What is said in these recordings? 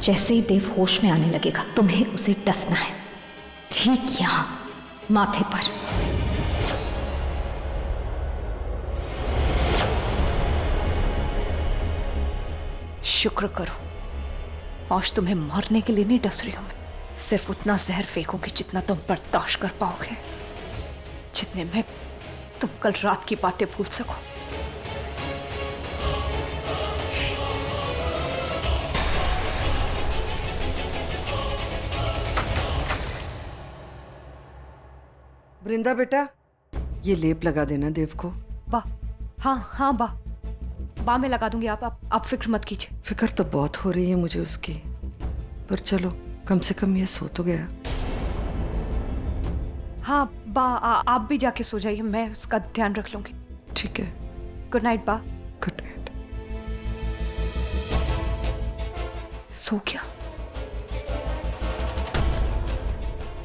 जैसे ही देव होश में आने लगेगा तुम्हें उसे डसना है, ठीक यहां माथे पर। शुक्र करो आज तुम्हें मारने के लिए नहीं डस रही हूं मैं, सिर्फ उतना जहर फेंकूंगी जितना तुम बर्दाश्त कर पाओगे, जितने में तुम कल रात की बातें भूल सको। वृंदा बेटा, ये लेप लगा देना देव को। बा, हाँ बा मैं लगा दूंगी, आप फिक्र मत कीजिए। फिक्र तो बहुत हो रही है मुझे उसकी, पर चलो कम से कम ये सो तो गया। हाँ बा, आप भी जाके सो जाइए, मैं उसका ध्यान रख लूंगी। ठीक है, गुड नाइट बा। Good night. सो गया,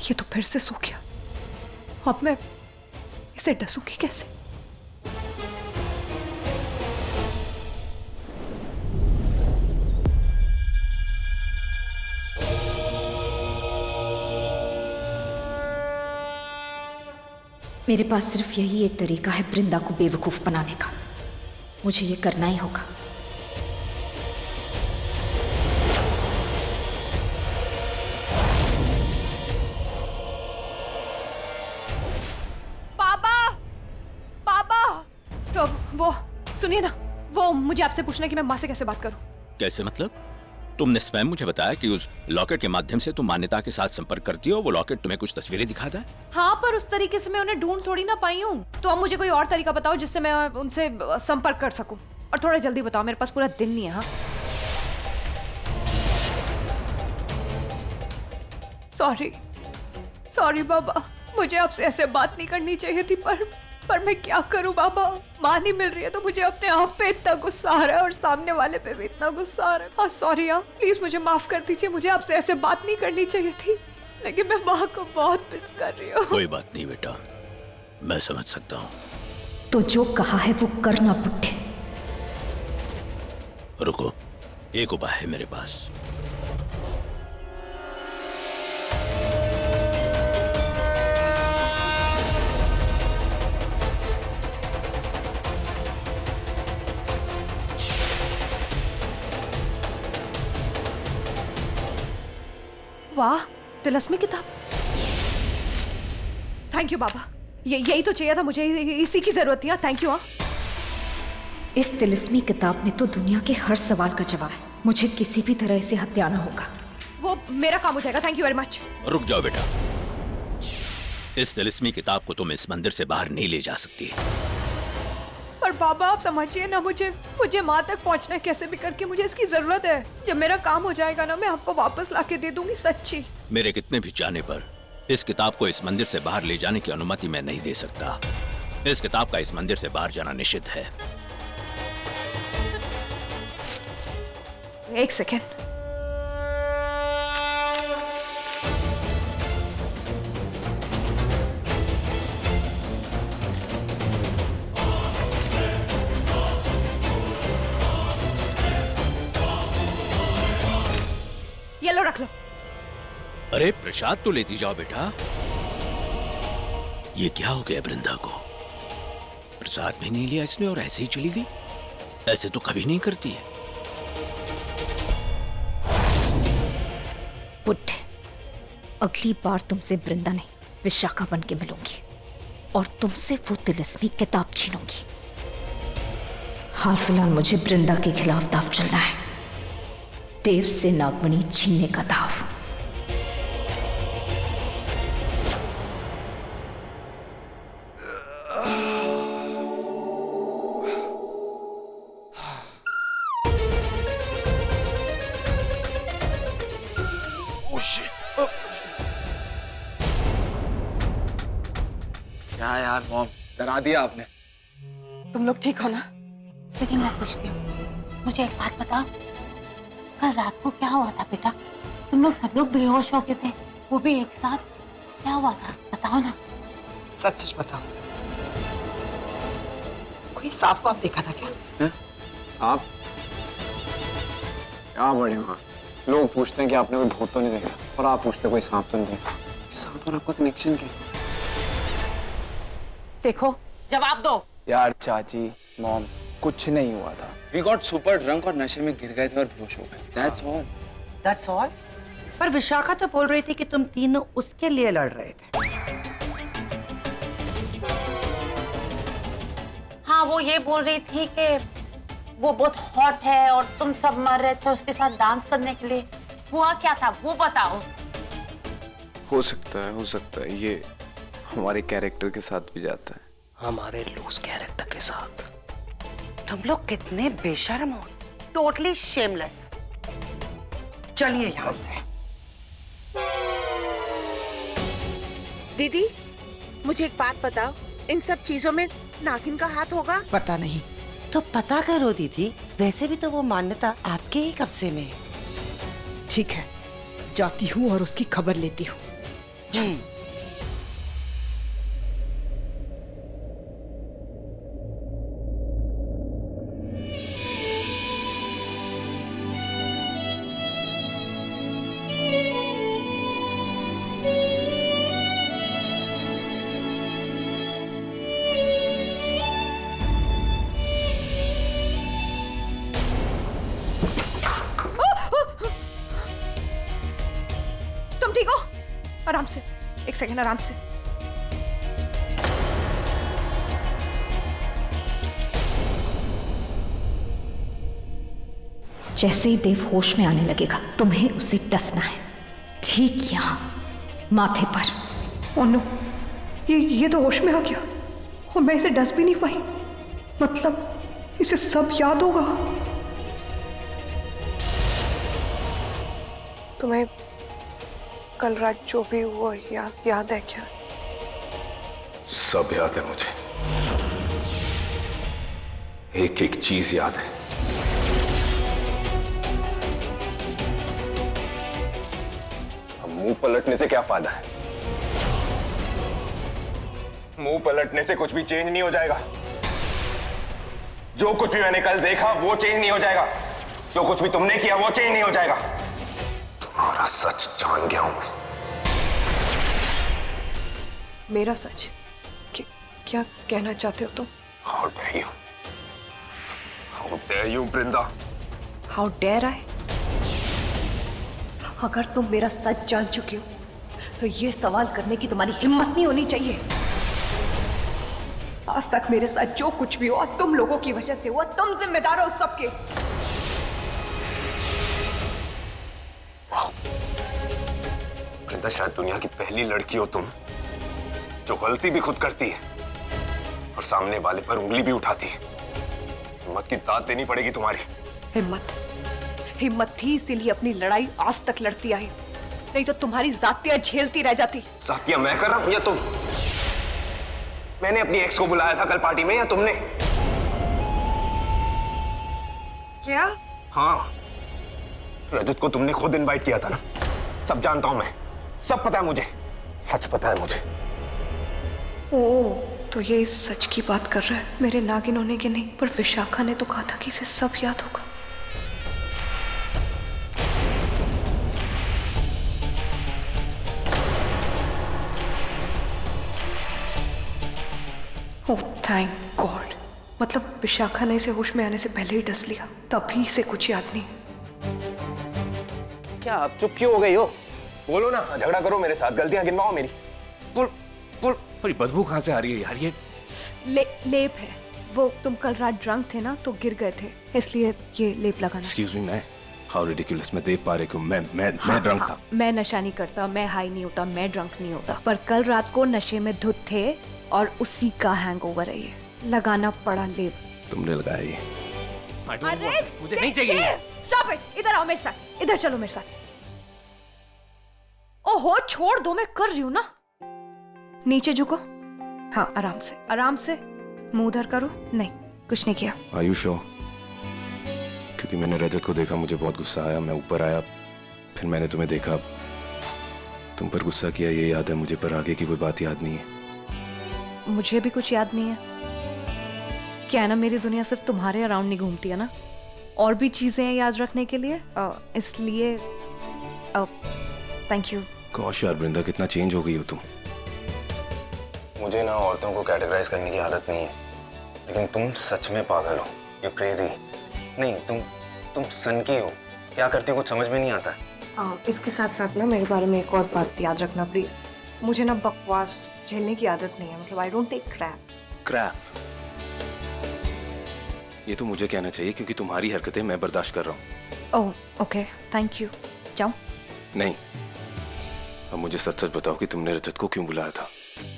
ये तो फिर से सो गया। अब मैं इसे डसूंगी कैसे? मेरे पास सिर्फ यही एक तरीका है वृंदा को बेवकूफ बनाने का, मुझे ये करना ही होगा। तो वो सुनिए ना, वो मुझे आपसे पूछना है कि मैं माँ से कैसे बात करूं। कैसे मतलब? तुमने स्वयं मुझे बताया कि उस लॉकेट के माध्यम से तुम मान्यता के साथ संपर्क करती हो, वो लॉकेट तुम्हें कुछ तस्वीरें दिखाता है। हाँ, पर उस तरीके से मैं उन्हें ढूंढ थोड़ी ना पाई हूँ, तो अब मुझे कोई और तरीका बताओ जिससे मैं उनसे संपर्क कर सकूं, और थोड़ा जल्दी बताओ, मेरे पास पूरा दिन नहीं है। हाँ, सॉरी बाबा, मुझे आपसे ऐसे बात नहीं करनी चाहिए थी, पर मैं क्या करूं बाबा, माँ नहीं मिल रही है तो मुझे अपने आप पे इतना गुस्सा आ रहा है और सामने वाले पे भी इतना गुस्सा आ रहा है। हाँ सॉरी आप, प्लीज मुझे माफ कर दीजिए, मुझे आपसे ऐसे बात नहीं करनी चाहिए थी, लेकिन मैं माँ को बहुत मिस कर रही हूँ। कोई बात नहीं बेटा, मैं समझ सकता हूँ। तो जो कहा है वो करना बुड्ढे। रुको, एक उपाय है मेरे पास। वाह, तिलस्मी किताब। थैंक यू बाबा, यही तो चाहिए था मुझे, इसी की जरूरत थी। Thank you. इस तिलिस्मी किताब में तो दुनिया के हर सवाल का जवाब है, मुझे किसी भी तरह इसे हथियाना होगा। वो मेरा काम हो जाएगा, थैंक यू वेरी मच। रुक जाओ बेटा, इस तिलिस्मी किताब को तुम इस मंदिर से बाहर नहीं ले जा सकती। पर बाबा आप समझिए ना, मुझे माँ तक पहुँचना कैसे भी करके, मुझे इसकी जरूरत है। जब मेरा काम हो जाएगा ना, मैं आपको वापस लाके दे दूंगी, सच्ची। मेरे कितने भी चाहने पर इस किताब को इस मंदिर से बाहर ले जाने की अनुमति मैं नहीं दे सकता। इस किताब का इस मंदिर से बाहर जाना निषिद्ध है। एक सेकेंड, ये लो, रख लो। अरे प्रसाद तो लेती जाओ बेटा। ये क्या हो गया वृंदा को? प्रसाद भी नहीं लिया इसने और ऐसे ही चली गई। ऐसे तो कभी नहीं करती है। बुड्ढे, अगली बार तुमसे वृंदा नहीं विशाखा बन के मिलूंगी और तुमसे वो तिलिस्मी किताब छीनूंगी। हाल फिलहाल मुझे वृंदा के खिलाफ दाव चलना है, देव से नागमणि छीनने का दाव। क्या यार मॉम, डरा दिया आपने। तुम लोग ठीक हो ना? लेकिन मैं पूछती हूँ, मुझे एक बात बताओ, कल रात को क्या हुआ था बेटा? तुम लोग सब लोग बेहोश हो गए थे, वो भी एक साथ। क्या हुआ था बताओ ना। सच सच बताओ, कोई सांप वाप देखा था क्या? सांप? क्या बड़े माँ, लोग पूछते हैं कि आपने कोई भूत तो नहीं देखा, और आप पूछते हैं कोई सांप तो नहीं देखा। सांप और आपका कनेक्शन क्या है? देखो, जवाब दो। यार चाची, मॉम, कुछ नहीं हुआ था। We got super drunk और नशे में गिर गए थे और बेहोश हो गए। That's all. That's all? पर विशाखा तो बोल रही थी कि तुम तीनों उसके लिए लड़ रहे थे। हाँ, वो ये बोल रही थी कि वो बहुत हॉट है और तुम सब मर रहे थे उसके साथ डांस करने के लिए। हुआ क्या था वो बताओ। हो सकता है ये हमारे कैरेक्टर के साथ भी जाता है। हमारे लूज कैरेक्टर के साथ। तुम लोग कितने बेशर्म हो, टोटली शेमलेस। चलिए यहाँ से। दीदी, मुझे एक बात बताओ, इन सब चीजों में नागिन का हाथ होगा? पता नहीं। तो पता करो दीदी, वैसे भी तो वो मान्यता आपके ही कब्जे में है। ठीक है, जाती हूँ और उसकी खबर लेती हूँ। तुम ठीक हो? आराम से, एक सेकंड, आराम से। जैसे ही देव होश में आने लगेगा तुम्हें उसे डसना है, ठीक यहाँ माथे पर। ओह नो, ये तो होश में आ गया और मैं इसे डस भी नहीं पाई। मतलब इसे सब याद होगा। तुम्हें कल रात जो भी हुआ याद है क्या? सब याद है मुझे, एक एक चीज याद है। अब मुंह पलटने से क्या फायदा है? मुंह पलटने से कुछ भी चेंज नहीं हो जाएगा। जो कुछ भी मैंने कल देखा वो चेंज नहीं हो जाएगा, जो कुछ भी तुमने किया वो चेंज नहीं हो जाएगा। तुम्हारा सच जान गया हूं मैं। मेरा सच? क्या कहना चाहते हो तुम? How dare you? How dare you, Vrinda? How dare I? अगर तुम मेरा सच जान चुके हो तो ये सवाल करने की तुम्हारी हिम्मत नहीं होनी चाहिए। आज तक मेरे साथ जो कुछ भी हुआ तुम लोगों की वजह से हुआ, तुम जिम्मेदार हो उस सबके। वृंदा, शायद दुनिया की पहली लड़की हो तुम जो गलती भी खुद करती है और सामने वाले पर उंगली भी उठाती है। हिम्मत की दाद देनी पड़ेगी तुम्हारी। हिम्मत थी इसीलिए अपनी लड़ाई आज तक लड़ती आई, नहीं तो तुम्हारी जातियां झेलती रह जाती। जातियां मैं कर रहा हूं या तुम? मैंने अपनी एक्स को बुलाया था कल पार्टी में या तुमने? क्या? हाँ, रजत को तुमने खुद इनवाइट किया था ना। सब जानता हूं मैं, सब पता है मुझे, सच पता है मुझे। ओह, तो ये इस सच की बात कर रहा है, मेरे नागिन होने के नहीं। पर विशाखा ने तो कहा था कि इसे सब याद होगा। ओह थैंक गॉड, मतलब विशाखा ने इसे होश में आने से पहले ही डस लिया, तभी इसे कुछ याद नहीं। क्या आप चुप क्यों हो गई हो? बोलो ना, झगड़ा करो मेरे साथ, गलतियां गिनवाओ मेरी। पर बदबू कहाँ से आ रही है यार? ये लेप है। वो तुम कल रात ड्रंक थे ना, तो गिर गए थे, इसलिए ये लेप लगाना। एक्सक्यूज मी, मैं हाउ रिडिकुलस, मैं देख पा रही हूँ मैं ड्रंक था। मैं नशा नहीं करता, मैं हाई नहीं होता, मैं ड्रंक नहीं होता, पर कल रात को नशे में धुत थे और उसी का हैंगओवर है, ये लगाना पड़ा लेप। तुमने लगाया ये? अरे मुझे नहीं चाहिए ये। स्टॉप इट, इधर आओ मेरे साथ, इधर चलो मेरे साथ। ओहो छोड़ दो, मैं कर रही हूँ ना। नीचे झुको, हाँ आराम से, आराम से। मुंह उधर करो। नहीं, कुछ नहीं किया। Are you sure? क्योंकि मैंने रजत को देखा, मुझे बहुत गुस्सा आया, मैं ऊपर आया, फिर मैंने तुम्हें देखा, तुम पर गुस्सा किया, ये याद है मुझे, पर आगे की कोई बात याद नहीं है। मुझे भी कुछ याद नहीं है। क्या है ना, मेरी दुनिया सिर्फ तुम्हारे अराउंड नहीं घूमती है ना, और भी चीजें हैं याद रखने के लिए, इसलिए थैंक यू। गॉश यार वृंदा, कितना चेंज हो गई हो तुम। मुझे ना औरतों को कैटेगराइज करने की आदत नहीं है, लेकिन तुम सच में पागल हो। You crazy. नहीं, तुम सनकी हो। क्या करती हो कुछ समझ में नहीं आता है। इसके साथ साथ ना मेरे बारे में एक और बात याद रखना प्लीज। मुझे ना बकवास झेलने की आदत नहीं है, मतलब आई डोंट टेक क्रैप। ये तो मुझे कहना चाहिए क्योंकि तुम्हारी हरकतें मैं बर्दाश्त कर रहा हूँ। Oh okay, thank you. जाओ। नहीं, अब मुझे सच सच बताओ कि तुमने रजत को क्यों बुलाया था।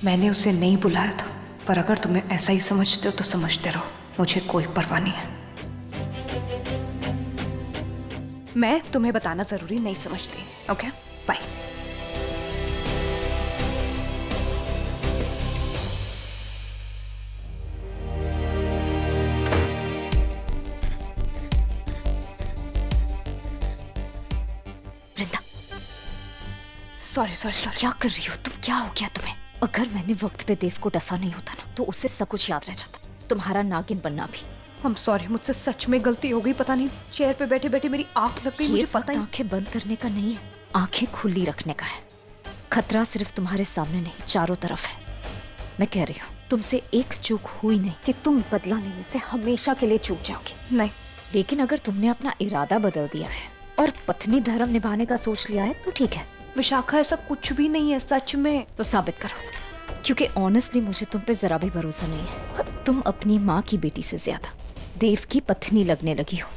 मैंने उसे नहीं बुलाया था, पर अगर तुम्हें ऐसा ही समझते हो तो समझते रहो, मुझे कोई परवाह नहीं है। मैं तुम्हें बताना जरूरी नहीं समझती। Okay, bye. वृंदा, सॉरी। क्या कर रही हो तुम? क्या हो गया तुम्हें? अगर मैंने वक्त पे देव को डसा नहीं होता ना तो उसे सब कुछ याद रह जाता, तुम्हारा नागिन बनना भी। I'm sorry, मुझसे सच में गलती हो गई। पता नहीं चेयर पे बैठे बैठे मेरी आंख लग गई। मुझे पता ही। आंखें बंद करने का नहीं है, आंखें खुली रखने का है। खतरा सिर्फ तुम्हारे सामने नहीं, चारों तरफ है। मैं कह रही हूँ तुमसे एक चूक हुई नहीं कि तुम बदला लेने से हमेशा के लिए चूक जाओगी। नहीं, लेकिन अगर तुमने अपना इरादा बदल दिया है और पत्नी धर्म निभाने का सोच लिया है तो ठीक है। विशाखा ऐसा कुछ भी नहीं है सच में। तो साबित करो, क्योंकि ऑनेस्टली मुझे तुम पे जरा भी भरोसा नहीं है। तुम अपनी माँ की बेटी से ज्यादा देव की पत्नी लगने लगी हो।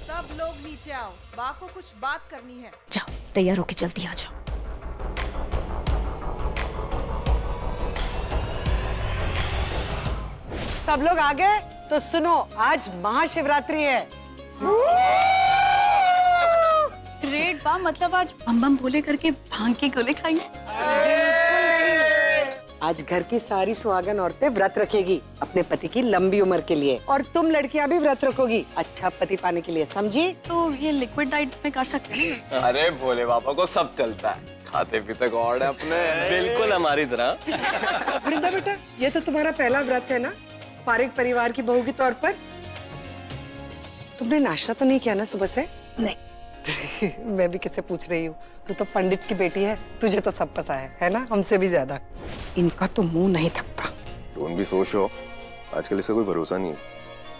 सब लोग नीचे आओ, बा को कुछ बात करनी है। जाओ, तैयार होके जल्दी आ जाओ। सब लोग आ गए तो सुनो, आज महाशिवरात्रि है। ग्रेट बा, मतलब आज बम बम बोले करके भांग के गोले खाएंगे? बिल्कुल नहीं, आज घर की सारी सुहागन औरतें व्रत रखेगी अपने पति की लंबी उम्र के लिए, और तुम लड़कियां भी व्रत रखोगी अच्छा पति पाने के लिए, समझी? तो ये लिक्विड डाइट में कर सकते हैं? अरे भोले बाबा को सब चलता है, खाते पीते गॉड है अपने, बिल्कुल हमारी तरह। वृंदा बेटा, ये तो तुम्हारा पहला व्रत है ना, पारिक परिवार की बहू के तौर पर। तुमने नाश्ता तो नहीं किया ना सुबह से? नहीं। मैं भी किसे पूछ रही हूँ, तू तो पंडित की बेटी है, तुझे तो सब पता है ना, हमसे भी ज्यादा। इनका तो मुंह नहीं थकता। तुम भी सोच हो, आजकल इसका कोई भरोसा नहीं है।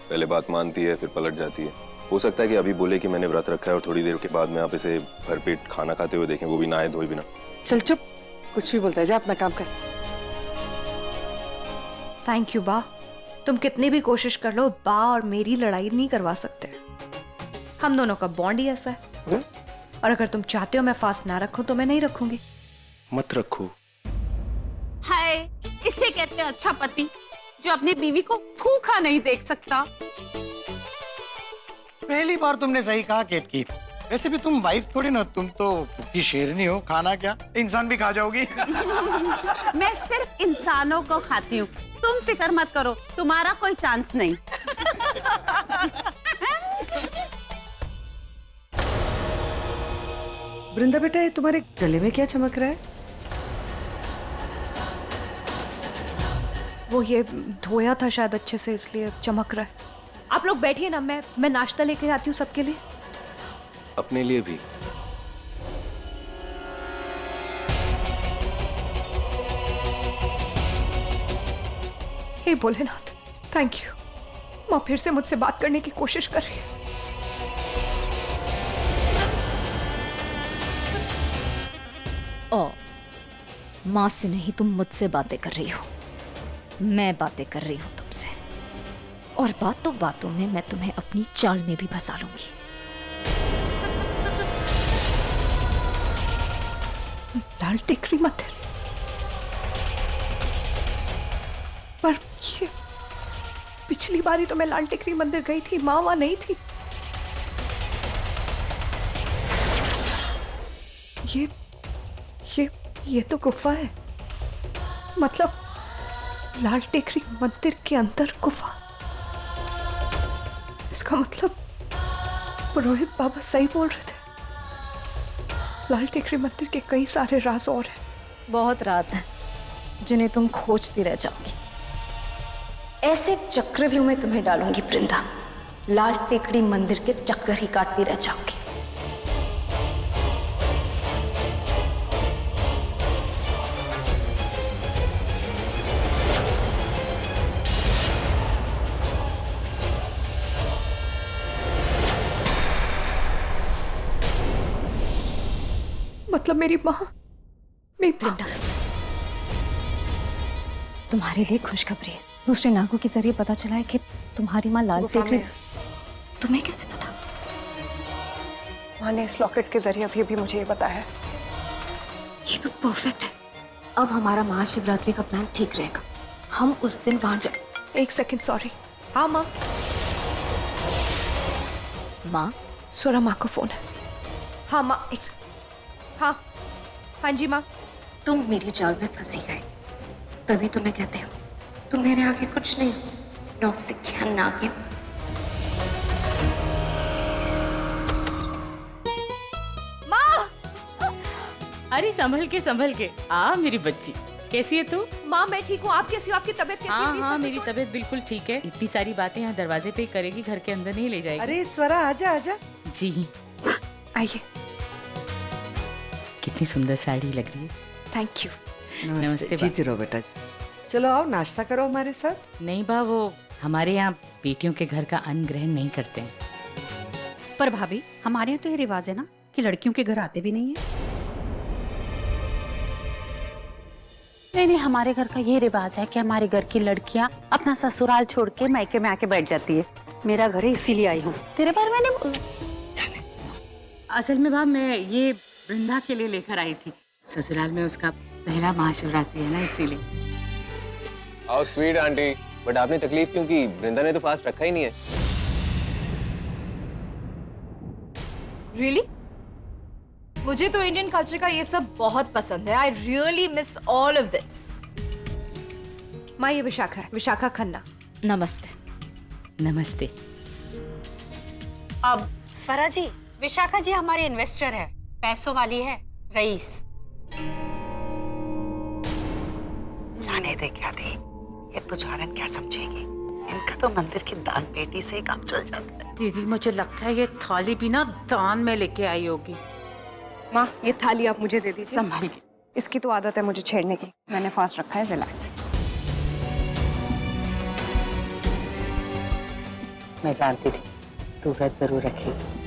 पहले बात मानती है फिर पलट जाती है। हो सकता है कि अभी बोले कि मैंने व्रत रखा है और थोड़ी देर के बाद में आप इसे भरपेट खाना खाते हुए देखें, वो भी नहाए धोए बिना। चल चुप, कुछ भी बोलता है, जा अपना काम कर। थैंक यू बा। तुम कितनी भी कोशिश कर लो, बा और मेरी लड़ाई नहीं करवा सकते। हम दोनों का बॉन्ड ही ऐसा है। और अगर तुम चाहते हो मैं फास्ट ना रखूं तो मैं नहीं रखूंगी। मत रखो। हाय, इसे कहते हैं अच्छा पति, जो अपनी बीवी को भूखा नहीं देख सकता। पहली बार तुमने सही कहा केतकी। वैसे भी तुम वाइफ थोड़ी ना, तुम तो भूखी शेरनी हो, खाना क्या इंसान भी खा जाओगी। मैं सिर्फ इंसानों को खाती हूँ, तुम फिक्र मत करो, तुम्हारा कोई चांस नहीं। वृंदा बेटा, ये तुम्हारे गले में क्या चमक रहा है? वो ये धोया था शायद अच्छे से, इसलिए चमक रहा है। आप लोग बैठिए ना, मैं नाश्ता लेकर आती हूँ सबके लिए। अपने लिए भी। हे भोलेनाथ, थैंक यू। माँ फिर से मुझसे बात करने की कोशिश कर रही है। ओ, माँ से नहीं, तुम मुझसे बातें कर रही हो। मैं बातें कर रही हूँ तुमसे, और बातों बातों में मैं तुम्हें अपनी चाल में भी फंसा लूंगी। लाल टेकरी मंदिर, पर ये पिछली बारी तो मैं लाल टेकरी मंदिर गई थी, माँ वहां नहीं थी। ये तो गुफा है, मतलब लाल टेकरी मंदिर के अंदर गुफा। इसका मतलब पुरोहित बाबा सही बोल रहे थे, लाल टेकरी मंदिर के कई सारे राज और हैं। बहुत राज हैं जिन्हें तुम खोजती रह जाओगी। ऐसे चक्रव्यूह में तुम्हें डालूंगी वृंदा, लाल टेकड़ी मंदिर के चक्कर ही काटती रह जाऊंगी। मतलब मेरी माँ, मेरी माँ। तुम्हारे लिए खुशखबरी है। दूसरे नागों के जरिए पता चला है कि तुम्हारी माँ लाल टेकड़ी। तुम्हें कैसे पता? माँ ने इस लॉकेट के जरिए अभी मुझे ये बताया। ये तो परफेक्ट है। अब हमारा महाशिवरात्रि का प्लान ठीक रहेगा। हम उस दिन वहां जा। एक सेकंड, सॉरी। हाँ माँ। माँ, स्वरा माँ का फोन है। हाँ माँ, हाँ हाँ जी माँ। तुम मेरी जाल में फंसी गए, तभी तो मैं कहती हूँ तुम मेरे आगे कुछ नहीं हो। नौसिखिया नागिन। माँ! अरे संभल के आ मेरी बच्ची, कैसी है तू? माँ मैं ठीक हूँ, आप कैसी हो? आपकी तबीयत कैसी है? हाँ मेरी तबीयत बिल्कुल ठीक है। इतनी सारी बातें यहाँ दरवाजे पे ही करेगी, घर के अंदर नहीं ले जाएगी। अरे स्वरा आजा आजा। जी आइए। कितनी सुंदर साड़ी लग रही है। Thank you. नमस्ते। जीती रहो बेटा। चलो आओ नाश्ता करो हमारे साथ। नहीं बा, वो हमारे यहाँ बेटियों के घर का अन्न ग्रहण नहीं करते हैं। पर भाभी हमारे यहाँ तो ये रिवाज है ना कि लड़कियों के घर आते भी नहीं है। नहीं, हमारे घर का ये रिवाज है कि हमारे घर की लड़कियां अपना ससुराल छोड़ के मायके में आके बैठ जाती है। मेरा घर है इसीलिए आई हूँ। तेरे बारे में नहीं। असल में बा, मैं ये वृंदा के लिए लेकर आई थी। ससुराल में उसका पहला महाशिवरात्रि है ना, इसीलिए। आओ स्वीट आंटी। बट आपने तकलीफ क्यों की? वृंदा ने तो फास्ट रखा ही नहीं है। Really? मुझे तो इंडियन कल्चर का ये सब बहुत पसंद है। I really miss all of this. माँ ये विशाखा है, विशाखा खन्ना। नमस्ते। नमस्ते। अब स्वरा जी, विशाखा जी हमारी इन्वेस्टर है, पैसों वाली है, रईस। जाने दे क्या दे, ये पुजारन क्या समझेगी? इनका तो मंदिर की दान पेटी से ही काम चल जाता है। दीदी मुझे लगता है ये थाली भी ना दान में लेके आई होगी। माँ ये थाली आप मुझे दे दीजिए। संभाल के। इसकी तो आदत है मुझे छेड़ने की। मैंने फास्ट रखा है, रिलैक्स। मैं जानती थी तू व्रत जरूर रखेगी।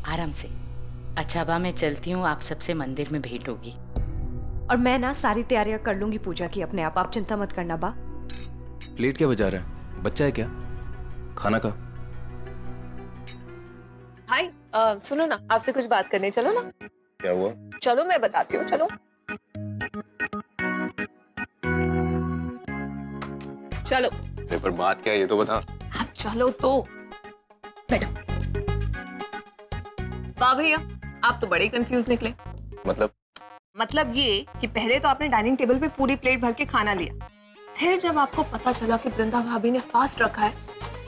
आराम से। अच्छा बा, मैं चलती हूँ, आप सबसे मंदिर में भेंट होगी। और मैं ना सारी तैयारियां कर लूंगी पूजा की अपने आप चिंता मत करना बा। प्लेट क्या बजा रहा है? बच्चा है क्या? खाना का? हाय, सुनो ना, आपसे कुछ बात करने चलो ना। क्या हुआ? चलो मैं बताती हूँ, चलो चलो। पर बात क्या है ये तो बता। आप चलो तो। बैठो। वाह भैया, आप तो बड़े कंफ्यूज निकले। मतलब ये कि पहले तो आपने डाइनिंग टेबल पे पूरी प्लेट भर के खाना लिया, फिर जब आपको पता चला कि वृंदा भाभी ने फास्ट रखा है,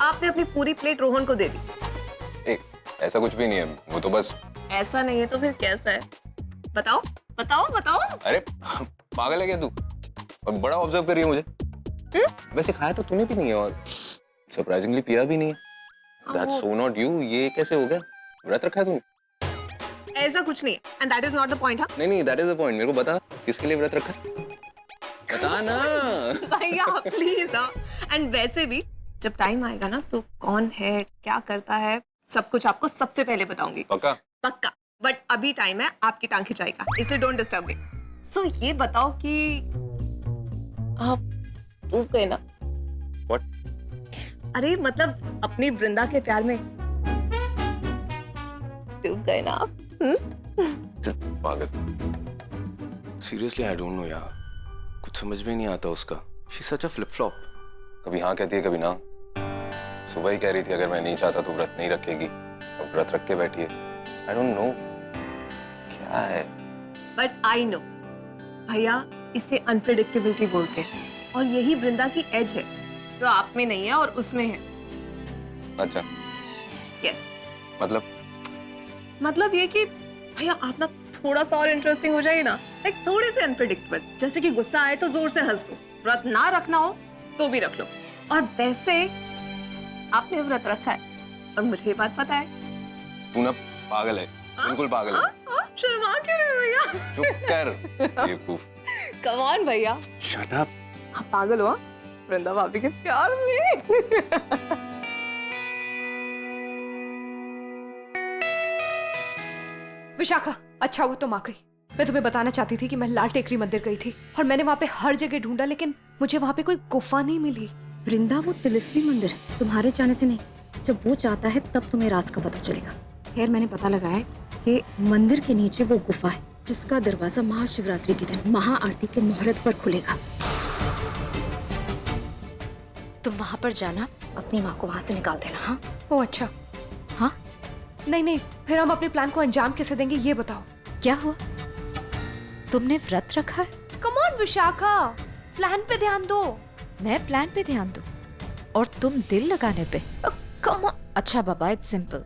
आपने अपनी पूरी प्लेट रोहन को दे दी। ऐसा कुछ भी नहीं है, वो तो बस। ऐसा नहीं है तो फिर कैसा है? बताओ बताओ बताओ। अरे पागल है क्या तू? और बड़ा ऑब्जर्व कर रही है मुझे। वैसे खाया तो तूने भी नहीं है और सरप्राइजिंगली पिया भी नहीं है। That's so not you। ये कैसे हो गया? व्रत रखा है तूने? ऐसा कुछ नहीं है, and that is not the point। हाँ? नहीं, that is the point। मेरे को बता किसके लिए व्रत रखा है? बता ना। भैया प्लीज। एंड वैसे भी जब टाइम आएगा ना तो कौन है, क्या करता है, सब कुछ आपको सबसे पहले बताऊंगी। पक्का? पक्का। बट अभी टाइम है आपकी टांग खिंचाई का, इसलिए डोंट डिस्टर्ब मी। सो ये बताओ कि आप डूब गए ना? What? अरे मतलब अपनी वृंदा के प्यार में डूब गए ना आप? पागल। सीरियसली आई डोंट नो यार, कुछ समझ में नहीं आता उसका। She is such a flip flop. कभी हाँ कहती है कभी ना। सुबह ही कह रही थी अगर मैं नहीं चाहता तो व्रत नहीं रखेगी, अब व्रत रख के बैठी है। आई डोंट नो क्या है। बट आई नो भैया, इसे अनप्रेडिक्टेबिलिटी बोलते हैं और यही वृंदा की एज है जो आप में नहीं है और उसमें है। अच्छा। यस। मतलब ये कि भैया आप ना थोड़ा सा और इंटरेस्टिंग हो जाइए ना, लाइक थोड़े से अनप्रेडिक्टेबल। जैसे कि गुस्सा आए तो जोर से हंस दो, व्रत ना रखना हो तो भी रख लो। और वैसे आपने व्रत रखा है और मुझे ये बात पता है। तू ना पागल है, बिल्कुल पागल है। शर्मा क्यों रहे हो भैया? चुप कर बेवकूफ। कम ऑन भैया, शट अप। आप पागल हो वृंदा भाभी के प्यार में। विशाखा, अच्छा हुआ तुम आ गई। मैं तुम्हें बताना चाहती थी कि मैं लाल टेकरी मंदिर गई थी और मैंने वहाँ पे हर जगह ढूंढा, लेकिन मुझे वहाँ पे कोई गुफा नहीं मिली। वृंदा, वो तिलिस्मी मंदिर है, तुम्हारे जाने से नहीं। जब वो चाहता है तब तुम्हें राज का पता चलेगा। खैर, मैंने पता लगाया कि मंदिर के नीचे वो गुफा है जिसका दरवाजा महाशिवरात्रि के दिन महाआरती के मुहूर्त पर खुलेगा। तुम वहाँ पर जाना, अपनी माँ को वहाँ से निकाल देना। हाँ? ओ अच्छा। हाँ? नहीं, फिर हम अपने प्लान को अंजाम कैसे देंगे ये बताओ। क्या हुआ? तुमने व्रत रखा है? कम ऑन विशाखा, प्लान पे ध्यान दो। मैं प्लान पे ध्यान दूं और तुम दिल लगाने पे? Come on. अच्छा बाबा, इट्स सिंपल।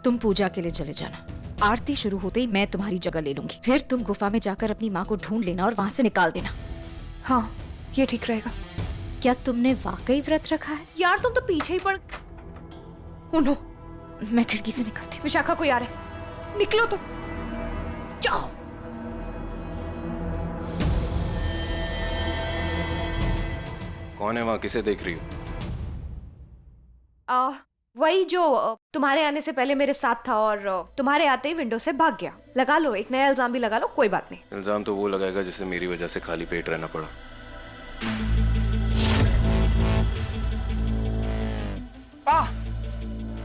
तुम पूजा के लिए चले जाना। आरती शुरू होते ही मैं तुम्हारी जगह ले लूंगी। फिर तुम गुफा में जाकर अपनी माँ को ढूंढ लेना और वहाँ से निकाल देना। हाँ, ये ठीक रहेगा। क्या तुमने वाकई व्रत रखा है? यार तुम तो पीछे ही पड़। नो, मैं खिड़की से निकलती हूँ। विशाखा, कोई आ रहा है, निकलो तो। जाओ। कौन है वहाँ? किसे देख रही हो? वही जो तुम्हारे आने से पहले मेरे साथ था और तुम्हारे आते ही विंडो से भाग गया। लगा लो, एक नया इल्जाम भी लगा लो, कोई बात नहीं। इल्जाम तो वो लगाएगा जिसे मेरी वजह से खाली पेट रहना पड़ा।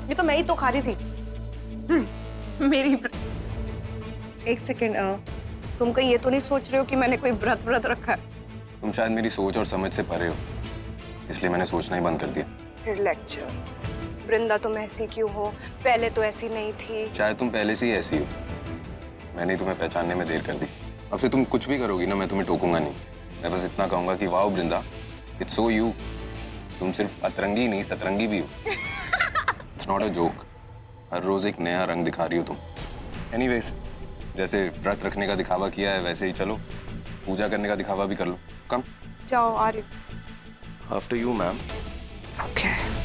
ये तो मैं ही तो खा रही थी। मेरी एक सेकेंड, तुम कहीं ये तो नहीं सोच रहे हो कि मैंने कोई व्रत रखा है? तुम शायद मेरी सोच और समझ से परे हो, इसलिए मैंने सोचना ही बंद कर दिया। फिर लेक्चर। वृंदा तुम ऐसी क्यों हो? पहले तो ऐसी नहीं थी। शायद तुम पहले से ही ऐसी हो, मैंने तुम्हें पहचानने में देर कर दी। अब से तुम कुछ भी करोगी ना, मैं तुम्हें टोकूंगा नहीं। मैं बस इतना कहूंगा कि wow Vrinda, it's so you. तुम सिर्फ अतरंगी नहीं, सतरंगी भी हो। It's not a joke. हर रोज एक नया रंग दिखा रही हो तुम। एनीवेज, जैसे व्रत रखने का दिखावा किया है वैसे ही चलो पूजा करने का दिखावा भी कर लो। कम जाओ, आ रही। After you ma'am. ओके।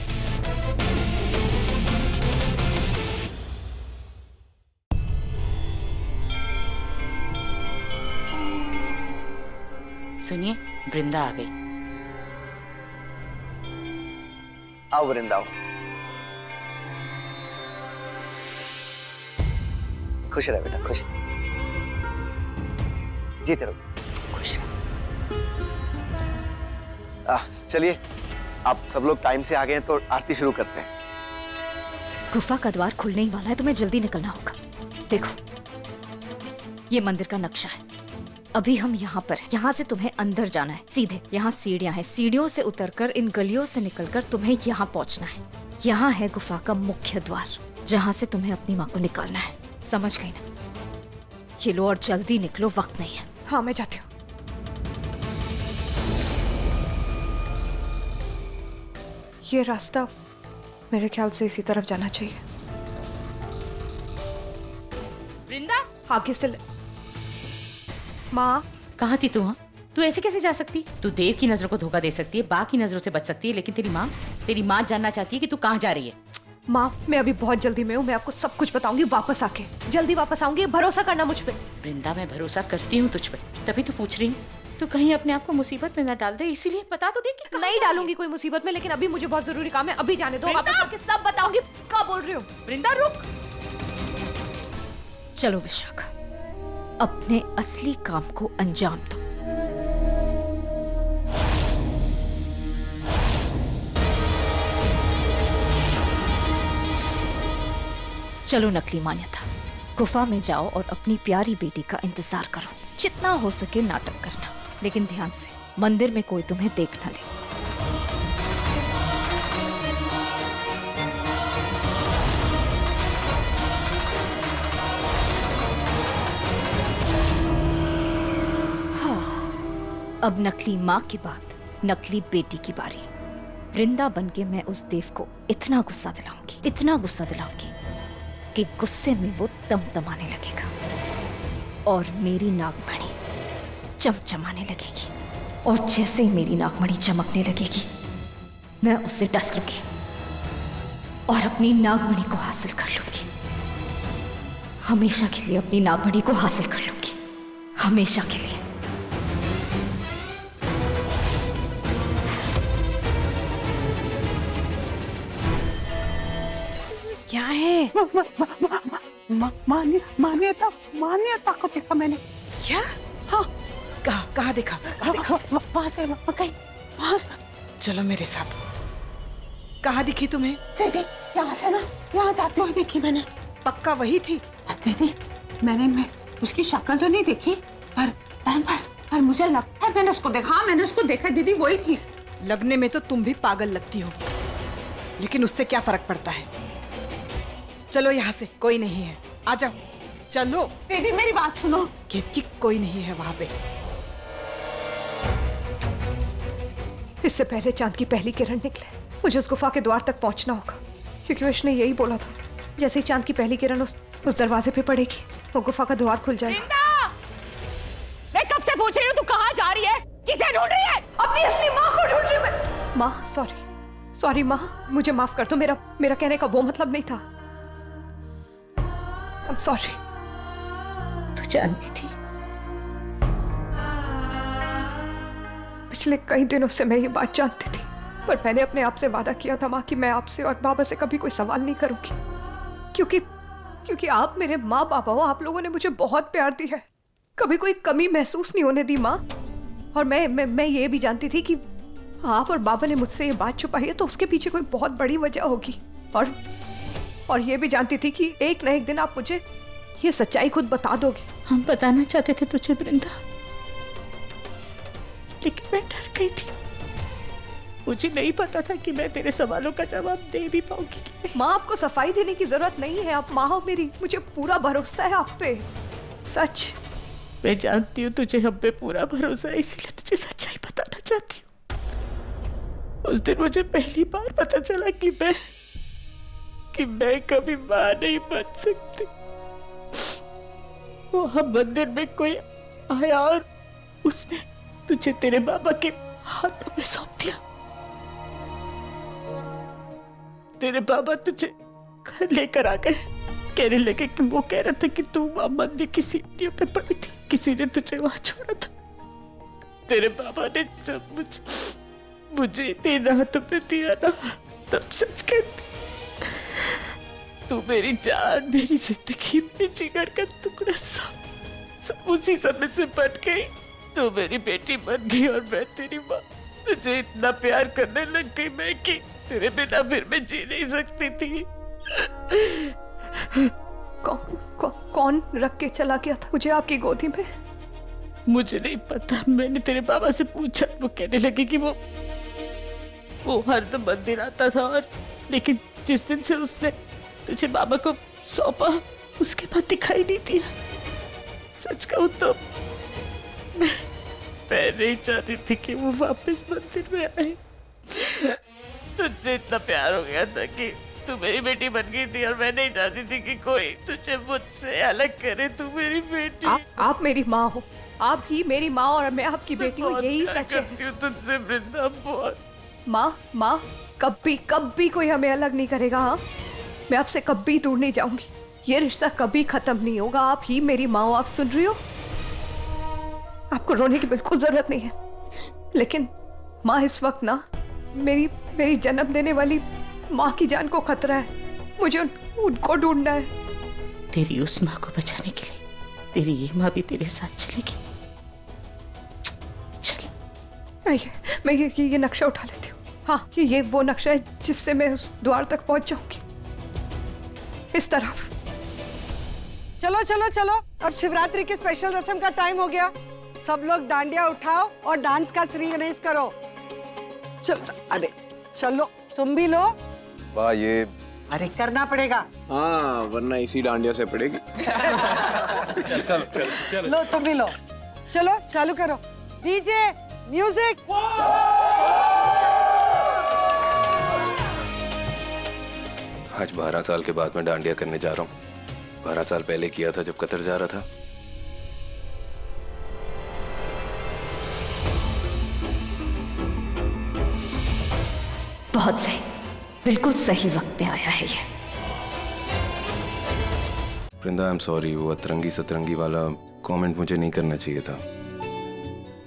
सुनिए, वृंदा आ गई। आओ वृंदा, आओ। खुश रह बेटा, खुश। जीते रहो, खुश। चलिए, आप सब लोग टाइम से आ गए हैं तो आरती शुरू करते हैं। गुफा का द्वार खुलने ही वाला है, तुम्हें जल्दी निकलना होगा। देखो, ये मंदिर का नक्शा है। अभी हम यहाँ पर, यहाँ से तुम्हें अंदर जाना है सीधे। यहाँ सीढ़ियाँ हैं, सीढ़ियों से उतरकर इन गलियों से निकलकर तुम्हें यहाँ पहुँचना है। यहाँ है गुफा का मुख्य द्वार, जहाँ से तुम्हें अपनी माँ को निकालना है। समझ गई ना? ये लो और जल्दी निकलो, वक्त नहीं है। हाँ, मैं जाती हूँ। ये रास्ता मेरे ख्याल से इसी तरफ जाना चाहिए। वृंदा, आगे से माँ, कहाँ थी तू? हाँ, तू ऐसे कैसे जा सकती? तू देव की नजरों को धोखा दे सकती है, बा की नजरों से बच सकती है, लेकिन तेरी माँ जानना चाहती है कि तू कहाँ जा रही है। माँ, मैं अभी बहुत जल्दी में हूँ, मैं आपको सब कुछ बताऊंगी वापस आके। जल्दी वापस आऊंगी, भरोसा करना मुझ पे। वृंदा, मैं भरोसा करती हूँ तुझ पे, तभी तो पूछ रही हूँ। तू कहीं अपने आप को मुसीबत में न डाल दे, इसीलिए बता तो दे कि नहीं डालूंगी कोई मुसीबत में, लेकिन अभी मुझे बहुत जरूरी काम है। अभी जाने दो, वापस आके सब बताऊंगी। क्या बोल रही हो? वृंदा, रुक। चलो विशाखा, अपने असली काम को अंजाम दो। चलो नकली मान्यता, गुफा में जाओ और अपनी प्यारी बेटी का इंतजार करो। जितना हो सके नाटक करना, लेकिन ध्यान से, मंदिर में कोई तुम्हें देख न ले। अब नकली माँ के बाद नकली बेटी की बारी। वृंदा बनके मैं उस देव को इतना गुस्सा दिलाऊंगी कि गुस्से में वो तमतमाने लगेगा और मेरी नागमणि चमचमाने लगेगी। और जैसे ही मेरी नागमणि चमकने लगेगी मैं उससे डस लूंगी और अपनी नागमणि को हासिल कर लूंगी। हमेशा के लिए अपनी नागमणि को हासिल कर लूंगी, हमेशा के लिए। क्या है? मान्यता मान्यता को देखा मैंने। क्या? हाँ। कहाँ देखा? वहां से वहां से। चलो मेरे साथ। कहाँ दिखी तुम्हें? दीदी यहाँ से ना, यहाँ जाते हुए देखी मैंने। पक्का वही थी? दीदी मैं उसकी शक्ल तो नहीं देखी, पर मुझे लगता है मैंने उसको देखा दीदी, वही थी। लगने में तो तुम भी पागल लगती हो, लेकिन उससे क्या फर्क पड़ता है। चलो यहाँ से, कोई नहीं है, आ जाओ। चलो दीदी मेरी बात सुनो। केतकी कोई नहीं है वहां पे। इससे पहले चांद की पहली किरण निकले मुझे उस गुफा के द्वार तक पहुंचना होगा, क्योंकि विश ने यही बोला था, जैसे ही चांद की पहली किरण उस दरवाजे पे पड़ेगी वो गुफा का द्वार खुल जाएगा। मैं कब से पूछ रही हूँ तू कहाँ जा रही है, किसे ढूंढ रही है? अपनी असली माँ को ढूंढ रही मैं। माँ सॉरी माँ, मुझे माफ कर दो, मेरा कहने का वो मतलब नहीं था। I'm sorry। तू जानती थी? पिछले कई दिनों से मैं ये बात जानती थी, पर मैंने अपने आप से वादा किया था माँ कि मैं आपसे और बाबा से कभी कोई सवाल नहीं करूंगी, क्योंकि आप मेरे माँ बाबा हो, आप लोगों ने मुझे बहुत प्यार दिया है, कभी कोई कमी महसूस नहीं होने दी माँ। और मैं ये भी जानती थी कि आप और बाबा ने मुझसे ये बात छुपाई है तो उसके पीछे कोई बहुत बड़ी वजह होगी, और ये भी जानती थी कि एक न एक दिन आप मुझे ये सच्चाई खुद बता दोगे। हम बताना चाहते थे तुझे वृंदा, लेकिन मैं डर गई थी। मुझे नहीं पता था कि मैं तेरे सवालों का जवाब दे भी पाऊंगी। माँ आपको सफाई देने की जरूरत नहीं है, आप माँ हो मेरी, मुझे पूरा भरोसा है आप पे, सच। मैं जानती हूँ तुझे हम पे पूरा भरोसा है, इसीलिए तुझे सच्चाई बताना चाहती हूँ। उस दिन मुझे पहली बार पता चला कि मैं कभी माँ नहीं बन सकती। वहां मंदिर में कोई आया और उसने तुझे तेरे बाबा के हाथों में सौंप दिया। तेरे बाबा तुझे घर लेकर आ गए, कहने लगे कि वो कह रहा था कि तू वहां मंदिर की सीढ़ियों पे पड़ी थी, किसी ने तुझे वहां छोड़ा था। तेरे बाबा ने जब मुझे तेरे हाथों पे दिया ना, तब सच कहती तू मेरी जान, मेरी जिंदगी में जिगर का टुकड़ा सब उसी समय से बट गई। तू मेरी बेटी बन गई और मैं तेरी माँ। तुझे इतना प्यार करने लग गई मैं कि तेरे बिना फिर मैं जी नहीं सकती थी। कौन रख के चला गया था मुझे आपकी गोदी में? मुझे नहीं पता, मैंने तेरे बाबा से पूछा, वो कहने लगे कि वो हर मंदिर आता था, और लेकिन जिस दिन से उसने तुझे बाबा को सौंपा उसके बाद दिखाई नहीं दिया। सच कहूं तो मैं नहीं चाहती थी कि वो वापस मंदिर में आए। तुझसे इतना प्यार हो गया था कि तू मेरी बेटी बन गई थी, और मैं नहीं चाहती थी कि कोई तुझे मुझसे अलग करे। तू मेरी बेटी, आप मेरी माँ हो, आप ही मेरी माँ और मैं आपकी बेटी हूँ, यही सच है। तुझसे वृंदा बहुत। माँ कभी कोई हमें अलग नहीं करेगा। हाँ, मैं आपसे कभी दूर नहीं जाऊंगी, ये रिश्ता कभी खत्म नहीं होगा। आप ही मेरी माँ हो, आप सुन रही हो? आपको रोने की बिल्कुल जरूरत नहीं है, लेकिन माँ इस वक्त ना मेरी जन्म देने वाली माँ की जान को खतरा है, मुझे उनको ढूंढना है। तेरी उस माँ को बचाने के लिए तेरी ये माँ भी तेरे साथ चलेगी। चल, मैं ये नक्शा उठा लेती हूँ। हाँ, ये वो नक्शा है जिससे मैं उस द्वार तक पहुंच जाऊंगी, इस तरफ। चलो चलो चलो, अब शिवरात्रि की स्पेशल रस्म का टाइम हो गया। सब लोग डांडिया उठाओ और डांस का श्री गणेश करो। चलो, अरे चलो, तुम भी लो। वाह, ये अरे करना पड़ेगा। हाँ, वरना इसी डांडिया से पड़ेगी। चलो। लो, तुम भी लो। चलो चालू करो, डीजे म्यूजिक। आज 12 साल के बाद मैं डांडिया करने जा रहा हूँ। 12 साल पहले किया था जब कतर जा रहा था। बहुत सही, बिल्कुल सही वक्त पे आया है ये। वृंदा, आई एम सॉरी, वो अतरंगी सतरंगी वाला कमेंट मुझे नहीं करना चाहिए था।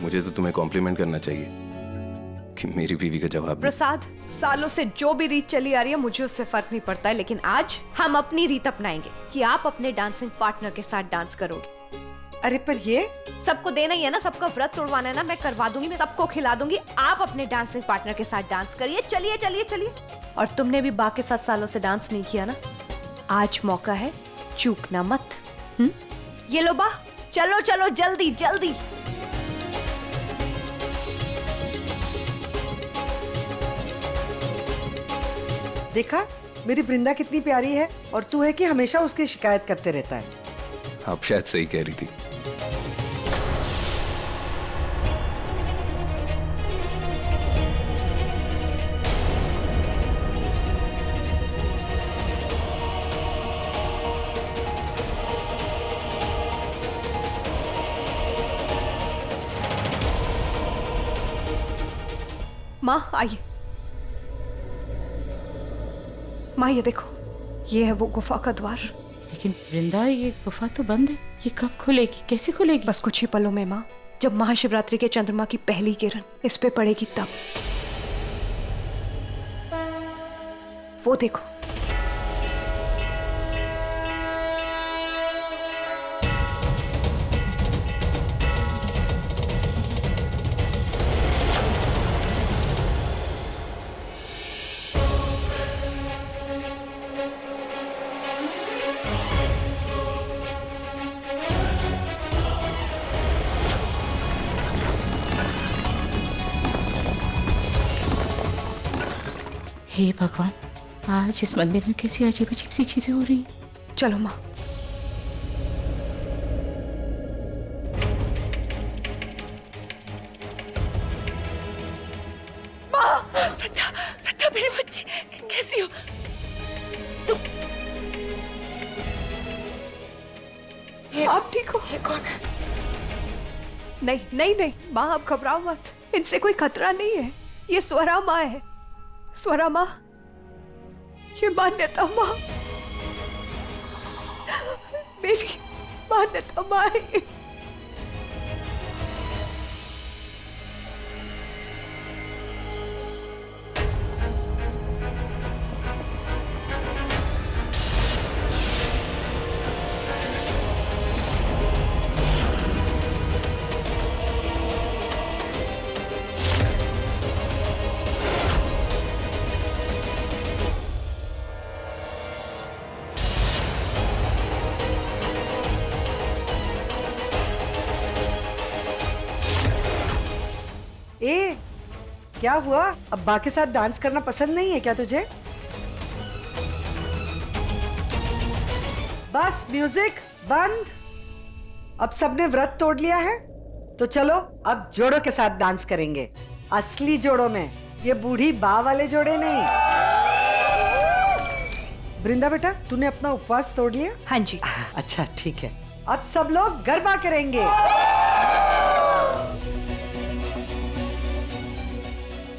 मुझे तो तुम्हें कॉम्प्लीमेंट करना चाहिए कि मेरी बीवी का जवाब। प्रसाद, सालों से जो भी रीत चली आ रही है मुझे उससे फर्क नहीं पड़ता है, लेकिन आज हम अपनी रीत अपनाएंगे कि आप अपने डांसिंग पार्टनर के साथ डांस करोगे। अरे पर ये सबको देना ही है ना, सबका व्रत तोड़वाना है ना, मैं करवा दूंगी, मैं सबको खिला दूंगी। आप अपने डांसिंग पार्टनर के साथ डांस करिए। चलिए चलिए चलिए। और तुमने भी बा के साथ सालों से डांस नहीं किया ना, आज मौका है, चूकना मत। ये लो बा, चलो चलो जल्दी जल्दी। देखा मेरी वृंदा कितनी प्यारी है, और तू है कि हमेशा उसकी शिकायत करते रहता है। आप शायद सही कह रही थी। माँ आइए। माँ ये देखो, ये है वो गुफा का द्वार। लेकिन वृंदा, ये गुफा तो बंद है, ये कब खुलेगी, कैसे खुलेगी? बस कुछ ही पलों में माँ, जब महाशिवरात्रि के चंद्रमा की पहली किरण इस पे पड़ेगी तब। वो देखो। हे भगवान, आज इस मंदिर में कैसी अजीब अजीब सी चीजें हो रही हैं। चलो माँ। वृंदा, वृंदा मेरी बच्ची, कैसी हो तुम? आप ठीक हो? ये कौन है? नहीं नहीं नहीं माँ, आप घबराओ मत, इनसे कोई खतरा नहीं है। ये स्वरा माँ है। स्वरा माँ, ये मान्यता माँ, मेरी मान्यता माँ है ये। ए, क्या हुआ? अब्बा के साथ डांस करना पसंद नहीं है क्या तुझे? बस म्यूजिक बंद। अब सबने व्रत तोड़ लिया है, तो चलो अब जोड़ों के साथ डांस करेंगे। असली जोड़ों में, ये बूढ़ी बा वाले जोड़े नहीं। वृंदा बेटा, तूने अपना उपवास तोड़ लिया? हाँ जी। अच्छा ठीक है, अब सब लोग गरबा करेंगे।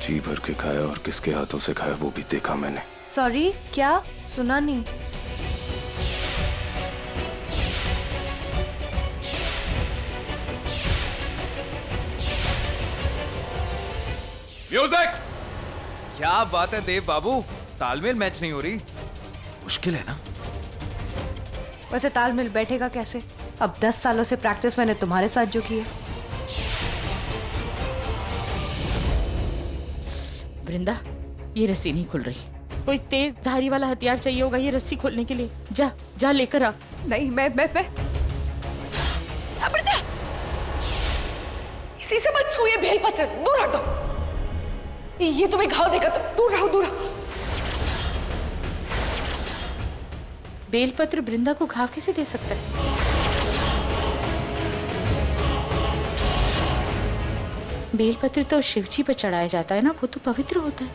जी भर के खाया और किसके हाथों से खाया वो भी देखा मैंने। सॉरी, क्या सुना नहीं? म्यूजिक! क्या बात है देव बाबू, तालमेल मैच नहीं हो रही। मुश्किल है ना? वैसे तालमेल बैठेगा कैसे? अब 10 सालों से प्रैक्टिस मैंने तुम्हारे साथ जो की है। वृंदा, ये रस्सी नहीं खुल रही। कोई तेज धारी वाला हथियार चाहिए होगा ये रस्सी खोलने के लिए। जा जा लेकर आ। नहीं, मैं वृंदा, इसी से मत छूइए बेलपत्र, दूर हटो। ये तुम्हें घाव देगा, दूर रहो दूर रहो। बेलपत्र वृंदा को घाव कैसे दे सकता है? बेलपत्र तो शिवजी पर चढ़ाया जाता है ना, वो तो पवित्र होता है,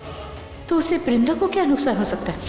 तो उससे वृंदा को क्या नुकसान हो सकता है?